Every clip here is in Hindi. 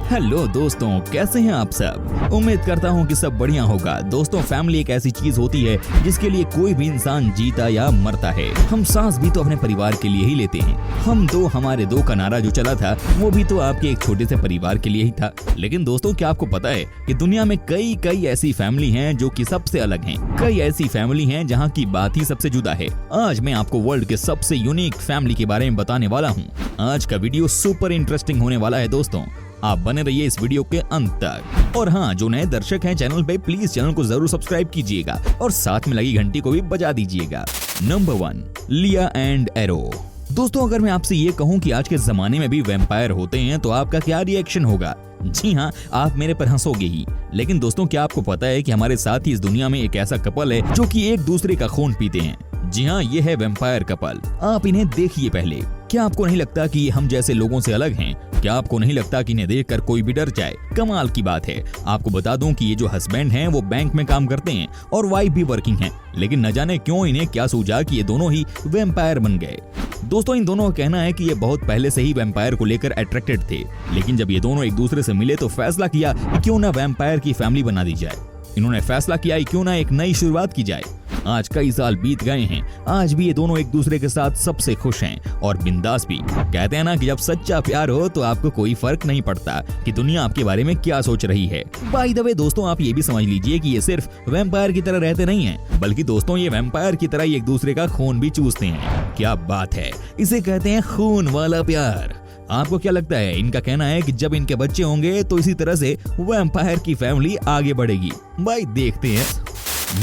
हेलो दोस्तों, कैसे हैं आप सब। उम्मीद करता हूं कि सब बढ़िया होगा। दोस्तों, फैमिली एक ऐसी चीज होती है जिसके लिए कोई भी इंसान जीता या मरता है। हम सांस भी तो अपने परिवार के लिए ही लेते हैं। हमारे दो का नारा जो चला था वो भी तो आपके एक छोटे से परिवार के लिए ही था। लेकिन दोस्तों, क्या आपको पता है कि दुनिया में कई ऐसी फैमिली हैं जो कि सबसे अलग हैं। कई ऐसी फैमिली हैं जहां की बात ही सबसे जुदा है। आज मैं आपको वर्ल्ड के सबसे यूनिक फैमिली के बारे में बताने वाला हूँ। आज का वीडियो सुपर इंटरेस्टिंग होने वाला है दोस्तों, आप बने रहिए इस वीडियो के अंत तक। और हाँ, जो नए दर्शक हैं चैनल पे, प्लीज चैनल को जरूर सब्सक्राइब कीजिएगा और साथ में लगी घंटी को भी बजा दीजिएगा। नंबर 1, लिया एंड एरो। दोस्तों, अगर मैं आपसे ये कहूँ कि आज के जमाने में भी वैम्पायर होते हैं तो आपका क्या रिएक्शन होगा? जी हाँ, आप मेरे पर हंसोगे ही। लेकिन दोस्तों, क्या आपको पता है कि हमारे साथ ही इस दुनिया में एक ऐसा कपल है जो कि एक दूसरे का खून पीते हैं। जी हाँ, ये है वैम्पायर कपल। आप इन्हें देखिए पहले। क्या आपको नहीं लगता कि हम जैसे लोगों से अलग हैं? क्या आपको नहीं लगता कि इन्हें देखकर कोई भी डर जाए? कमाल की बात है। आपको बता दूं कि ये जो हस्बैंड हैं वो बैंक में काम करते हैं और वाइफ भी वर्किंग है। लेकिन न जाने क्यों इन्हें क्या सूझा कि ये दोनों ही वैम्पायर बन गए। दोस्तों, इन दोनों का कहना है कि ये बहुत पहले से ही वैम्पायर को लेकर अट्रैक्टेड थे। लेकिन जब ये दोनों एक दूसरे से मिले तो फैसला किया कि क्यों ना वैम्पायर की फैमिली बना दी जाए। इन्होंने फैसला किया क्यों ना एक नई शुरुआत की जाए। आज कई साल बीत गए हैं, आज भी ये दोनों एक दूसरे के साथ सबसे खुश हैं और बिंदास भी। कहते हैं ना कि जब सच्चा प्यार हो तो आपको कोई फर्क नहीं पड़ता कि दुनिया आपके बारे में क्या सोच रही है। बाय द वे दोस्तों, आप ये भी समझ लीजिए कि ये सिर्फ वैम्पायर की तरह रहते नहीं हैं, बल्कि दोस्तों ये वैम्पायर की तरह ही एक दूसरे का खून भी चूसते हैं। क्या बात है, इसे कहते हैं खून वाला प्यार। आपको क्या लगता है? इनका कहना है कि जब इनके बच्चे होंगे तो इसी तरह से वैम्पायर की फैमिली आगे बढ़ेगी। भाई देखते हैं।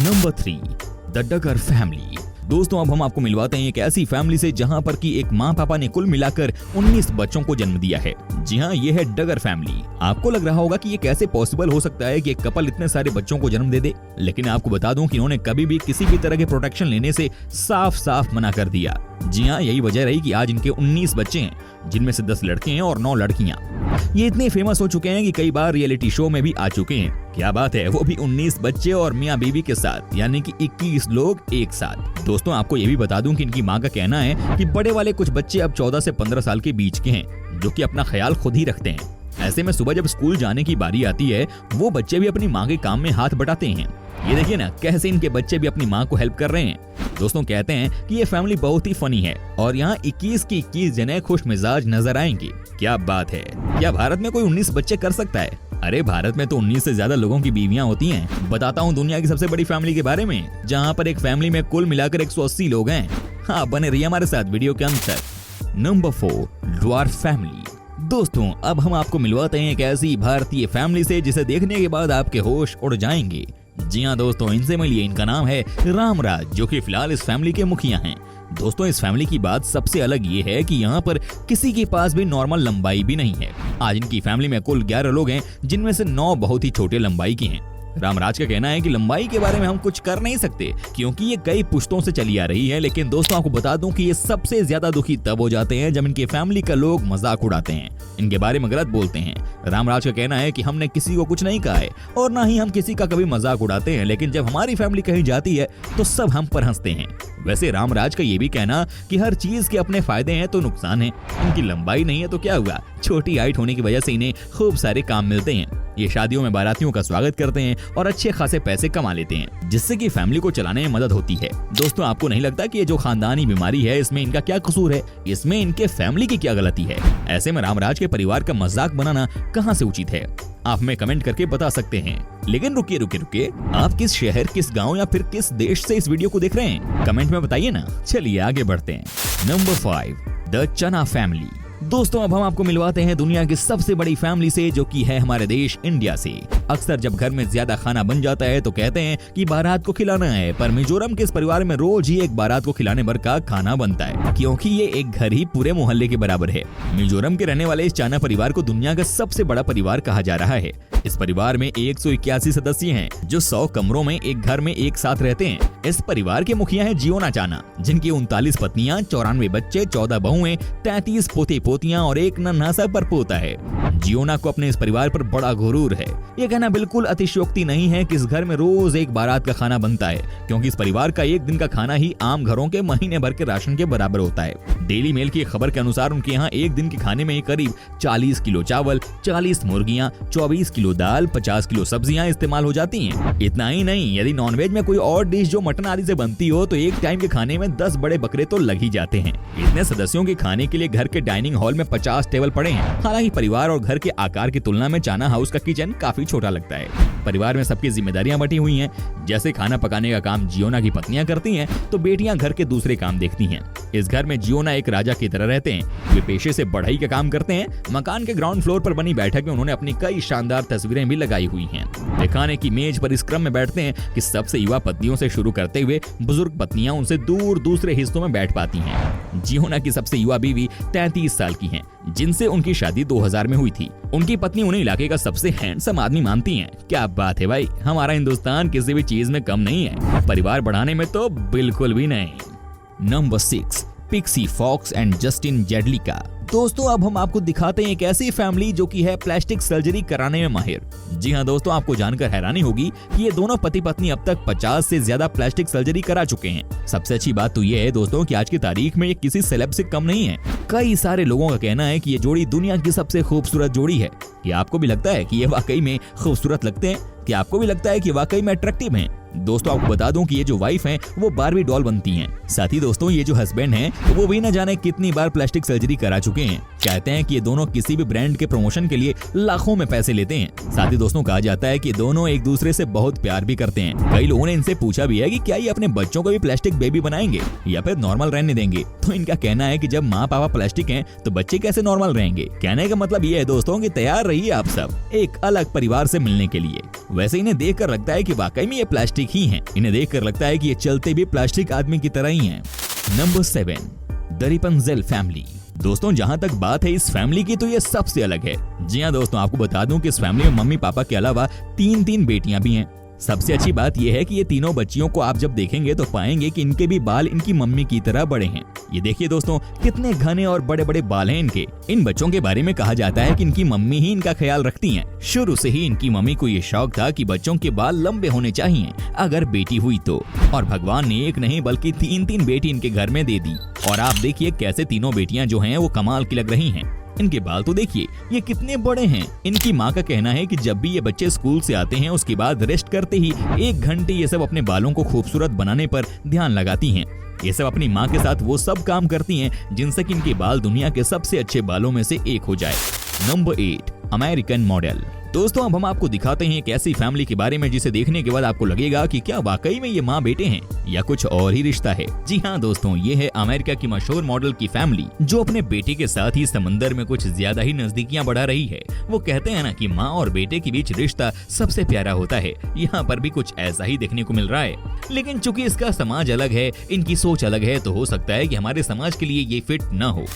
नंबर 3, द डगर फैमिली। दोस्तों, अब हम आपको मिलवाते हैं एक ऐसी फैमिली से जहां पर की एक माँ पापा ने कुल मिलाकर 19 बच्चों को जन्म दिया है। जी हाँ, ये है डगर फैमिली। आपको लग रहा होगा कि ये कैसे पॉसिबल हो सकता है कि एक कपल इतने सारे बच्चों को जन्म दे दे। लेकिन आपको बता दूं कि इन्होंने कभी भी किसी भी तरह के प्रोटेक्शन लेने से साफ मना कर दिया। जी हाँ, यही वजह रही कि आज इनके 19 बच्चे हैं, जिनमें से 10 लड़के हैं और 9 लड़कियां। ये इतने फेमस हो चुके हैं कि कई बार रियलिटी शो में भी आ चुके हैं। क्या बात है, वो भी 19 बच्चे और मियाँ बीवी के साथ, यानी कि 21 लोग एक साथ। दोस्तों, आपको ये भी बता दूं कि इनकी माँ का कहना है कि बड़े वाले कुछ बच्चे अब 14 से 15 साल के बीच के हैं, जो कि अपना ख्याल खुद ही रखते हैं। ऐसे में सुबह जब स्कूल जाने की बारी आती है, वो बच्चे भी अपनी माँ के काम में हाथ बटाते हैं। ये देखिए ना, कैसे इनके बच्चे भी अपनी माँ को हेल्प कर रहे हैं। दोस्तों, कहते हैं कि ये फैमिली बहुत ही फनी है और यहाँ 21 की 21 जने खुश मिजाज नजर आएंगे। क्या बात है, क्या भारत में कोई 19 बच्चे कर सकता है? अरे भारत में तो 19 से ज्यादा लोगों की बीवियां होती हैं। बताता हूँ दुनिया की सबसे बड़ी फैमिली के बारे में, जहाँ पर एक फैमिली में कुल मिलाकर 180 लोग हैं। हाँ, बने रहिए हमारे साथ वीडियो के अंत तक। Number 4, dwarf family. दोस्तों, अब हम आपको मिलवाते हैं एक ऐसी भारतीय फैमिली से जिसे देखने के बाद आपके होश उड़ जाएंगे। जी हाँ दोस्तों, इनसे मिलिए। इनका नाम है रामराज, जो कि फिलहाल इस फैमिली के मुखिया हैं। दोस्तों, इस फैमिली की बात सबसे अलग ये है कि यहाँ पर किसी के पास भी नॉर्मल लंबाई भी नहीं है। आज इनकी फैमिली में कुल 11 लोग हैं, जिनमें से 9 बहुत ही छोटे लंबाई के हैं। रामराज का कहना है कि लंबाई के बारे में हम कुछ कर नहीं सकते क्योंकि ये कई पुश्तों से चली आ रही है। लेकिन दोस्तों, आपको बता दूं कि ये सबसे ज्यादा दुखी तब हो जाते हैं जब इनके फैमिली का लोग मजाक उड़ाते हैं, इनके बारे में गलत बोलते हैं। रामराज का कहना है कि हमने किसी को कुछ नहीं कहा है और ना ही हम किसी का कभी मजाक उड़ाते हैं, लेकिन जब हमारी फैमिली कहीं जाती है तो सब हम पर हंसते हैं। वैसे रामराज का ये भी कहना कि हर चीज के अपने फायदे हैं तो नुकसान है। इनकी लंबाई नहीं है तो क्या हुआ, छोटी हाइट होने की वजह से इन्हें खूब सारे काम मिलते हैं। ये शादियों में बारातियों का स्वागत करते हैं और अच्छे खासे पैसे कमा लेते हैं, जिससे कि फैमिली को चलाने में मदद होती है। दोस्तों, आपको नहीं लगता कि ये जो खानदानी बीमारी है, इसमें इनका क्या कसूर है? इसमें इनके फैमिली की क्या गलती है? ऐसे में रामराज के परिवार का मजाक बनाना कहाँ से उचित है? आप हमें कमेंट करके बता सकते हैं। लेकिन रुकिए, आप किस शहर, किस गांव या फिर किस देश से इस वीडियो को देख रहे हैं? कमेंट में बताइए ना। चलिए आगे बढ़ते हैं। नंबर 5, द चना फैमिली। दोस्तों, अब हम आपको मिलवाते हैं दुनिया की सबसे बड़ी फैमिली से, जो कि है हमारे देश इंडिया से। अक्सर जब घर में ज्यादा खाना बन जाता है तो कहते हैं कि बारात को खिलाना है, पर मिजोरम के इस परिवार में रोज ही एक बारात को खिलाने भर का खाना बनता है, क्योंकि ये एक घर ही पूरे मोहल्ले के बराबर है। मिजोरम के रहने वाले इस चाना परिवार को दुनिया का सबसे बड़ा परिवार कहा जा रहा है। इस परिवार में 181 सदस्य हैं, जो 100 कमरों में एक घर में एक साथ रहते हैं। इस परिवार के मुखिया हैं जियोना चाना, जिनकी 39 पत्नियां, 94 बच्चे, 14 बहुएं, 33 पोते पोतियां और एक नन्हा सा परपोता है। जियोना को अपने इस परिवार पर बड़ा गुरूर है। ये कहना बिल्कुल अतिशयोक्ति नहीं है कि इस घर में रोज एक बारात का खाना बनता है, क्योंकि इस परिवार का एक दिन का खाना ही आम घरों के महीने भर के राशन के बराबर होता है। डेली मेल की खबर के अनुसार उनके यहाँ एक दिन के खाने में करीब 40 किलो चावल, 40 मुर्गियां, 24 किलो दाल, 50 किलो सब्जियां इस्तेमाल हो जाती हैं। इतना ही नहीं, यदि नॉनवेज में कोई और डिश जो मटन आदि से बनती हो तो एक टाइम के खाने में 10 बड़े बकरे तो लग ही जाते हैं। इतने सदस्यों के खाने के लिए घर के डाइनिंग हॉल में 50 टेबल पड़े हैं। हालांकि परिवार और घर के आकार की तुलना में चाना हाउस का किचन काफी छोटा लगता है। परिवार में सबकी जिम्मेदारियां बटी हुई हैं। जैसे खाना पकाने का काम जियोना की पत्नियां करती हैं, तो बेटियां घर के दूसरे काम देखती हैं। इस घर में जियोना एक राजा की तरह रहते हैं। वे पेशे से बढ़ई का काम करते हैं। मकान के ग्राउंड फ्लोर पर बनी बैठक में उन्होंने अपनी कई शानदार तस्वीरें भी लगाई हुई हैं। वे खाने की मेज पर इस क्रम में बैठते हैं कि सबसे युवा पत्नियों से शुरू करते हुए बुजुर्ग पत्नियां उनसे दूर दूसरे हिस्सों में बैठ पाती हैं। जियोना की सबसे युवा बीवी 33 साल की हैं, जिनसे उनकी शादी 2000 में हुई थी। उनकी पत्नी उन्हें इलाके का सबसे हैंडसम आदमी मानती हैं। क्या बात है भाई, हमारा हिंदुस्तान किसी भी चीज में कम नहीं है, परिवार बढ़ाने में तो बिल्कुल भी नहीं। Number 6, Pixie Fox and Justin Jedlica. दोस्तों, अब हम आपको दिखाते हैं एक ऐसी फैमिली जो की है प्लास्टिक सर्जरी कराने में माहिर। जी हाँ दोस्तों, आपको जानकर हैरानी होगी कि ये दोनों पति पत्नी अब तक 50 से ज्यादा प्लास्टिक सर्जरी करा चुके हैं। सबसे अच्छी बात तो ये है दोस्तों कि आज की तारीख में ये किसी सेलेब से कम नहीं है। कई सारे लोगों का कहना है कि ये जोड़ी दुनिया की सबसे खूबसूरत जोड़ी है। क्या आपको भी लगता है कि ये वाकई में खूबसूरत लगते हैं? क्या आपको भी लगता है कि वाकई में अट्रैक्टिव हैं? दोस्तों, आपको बता दूं कि ये जो वाइफ हैं वो बारबी डॉल बनती हैं। साथ ही दोस्तों, ये जो हस्बैंड हैं वो भी न जाने कितनी बार प्लास्टिक सर्जरी करा चुके हैं। कहते हैं कि ये दोनों किसी भी ब्रांड के प्रमोशन के लिए लाखों में पैसे लेते हैं। साथ ही दोस्तों, कहा जाता है कि दोनों एक दूसरे से बहुत प्यार भी करते हैं। कई लोगों ने इनसे पूछा भी है कि क्या ये अपने बच्चों को भी प्लास्टिक बेबी बनाएंगे या फिर नॉर्मल रहने देंगे। तो इनका कहना है कि जब माँ पापा प्लास्टिक हैं तो बच्चे कैसे नॉर्मल रहेंगे। कहने का मतलब ये है दोस्तों कि तैयार रहिए आप सब एक अलग परिवार से मिलने के लिए। वैसे इन्हें देखकर लगता है कि वाकई में ये प्लास्टिक ही हैं। इन्हें देखकर लगता है कि ये चलते भी प्लास्टिक आदमी की तरह ही हैं। Number 7, the Rapunzel family. दोस्तों, जहां तक बात है इस फैमिली की तो ये सबसे अलग है। जी हाँ दोस्तों, आपको बता दूं कि इस फैमिली में मम्मी पापा के अलावा 3 बेटियां भी हैं। सबसे अच्छी बात यह है कि ये तीनों बच्चियों को आप जब देखेंगे तो पाएंगे कि इनके भी बाल इनकी मम्मी की तरह बड़े हैं। ये देखिए दोस्तों, कितने घने और बड़े बड़े बाल हैं इनके। इन बच्चों के बारे में कहा जाता है कि इनकी मम्मी ही इनका ख्याल रखती हैं। शुरू से ही इनकी मम्मी को ये शौक था कि बच्चों के बाल लंबे होने चाहिए अगर बेटी हुई तो, और भगवान ने एक नहीं बल्कि 3 बेटी इनके घर में दे दी। और आप देखिए कैसे तीनों बेटियां जो हैं वो कमाल की लग रही हैं। इनके बाल तो देखिए ये कितने बड़े हैं। इनकी माँ का कहना है कि जब भी ये बच्चे स्कूल से आते हैं उसके बाद रेस्ट करते ही 1 घंटे ये सब अपने बालों को खूबसूरत बनाने पर ध्यान लगाती हैं। ये सब अपनी माँ के साथ वो सब काम करती हैं जिनसे कि इनके बाल दुनिया के सबसे अच्छे बालों में से एक हो जाए। Number 8, American model. दोस्तों, अब हम आपको दिखाते हैं एक ऐसी फैमिली के बारे में जिसे देखने के बाद आपको लगेगा कि क्या वाकई में ये माँ बेटे हैं या कुछ और ही रिश्ता है। जी हाँ दोस्तों, ये है अमेरिका की मशहूर मॉडल की फैमिली जो अपने बेटे के साथ ही समंदर में कुछ ज्यादा ही नजदीकियां बढ़ा रही है। वो कहते हैं ना कि माँ और बेटे के बीच रिश्ता सबसे प्यारा होता है। यहाँ पर भी कुछ ऐसा ही देखने को मिल रहा है, लेकिन चूंकि इसका समाज अलग है, इनकी सोच अलग है, तो हो सकता है कि हमारे समाज के लिए ये फिट न हो।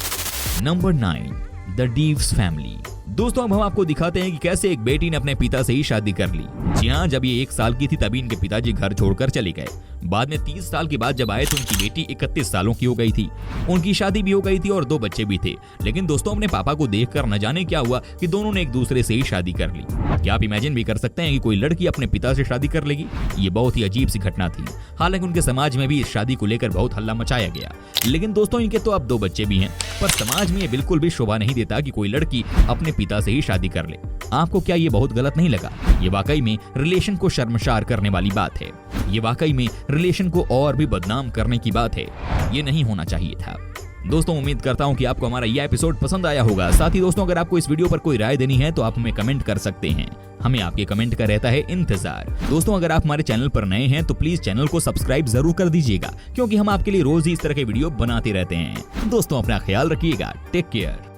Number 9, the Deeves family. दोस्तों, अब हम आपको दिखाते हैं कि कैसे एक बेटी ने अपने पिता से ही शादी कर ली। जी हाँ, जब ये 1 साल की थी तभी इनके पिताजी घर छोड़कर चले गए। बाद में 30 साल के बाद जब आए तो उनकी बेटी 31 सालों की हो गई थी। उनकी शादी भी हो गई थी और 2 बच्चे भी थे। लेकिन दोस्तों, अपने पापा को देखकर न जाने क्या हुआ कि दोनों ने एक दूसरे से ही शादी कर ली। क्या आप इमेजिन भी कर सकते हैं कि कोई लड़की अपने पिता से शादी कर लेगी? ये बहुत ही अजीब सी घटना थी। हालांकि उनके समाज में भी इस शादी को लेकर बहुत हल्ला मचाया गया। लेकिन दोस्तों, इनके तो अब 2 बच्चे भी हैं, पर समाज में ये बिल्कुल भी शोभा नहीं देता कि कोई लड़की अपने पिता से ही शादी कर ले। आपको क्या ये बहुत गलत नहीं लगा? ये वाकई में रिलेशन को शर्मसार करने वाली बात है। ये वाकई में रिलेशन को और भी बदनाम करने की बात है। ये नहीं होना चाहिए था। दोस्तों, उम्मीद करता हूं कि आपको हमारा यह एपिसोड पसंद आया होगा। साथ ही दोस्तों, अगर आपको इस वीडियो पर कोई राय देनी है तो आप हमें कमेंट कर सकते हैं। हमें आपके कमेंट का रहता है इंतजार। दोस्तों, अगर आप हमारे चैनल पर नए हैं तो प्लीज चैनल को सब्सक्राइब जरूर कर दीजिएगा, क्योंकि हम आपके लिए रोज ही इस तरह के वीडियो बनाते रहते हैं। दोस्तों, अपना ख्याल रखिएगा। Take care.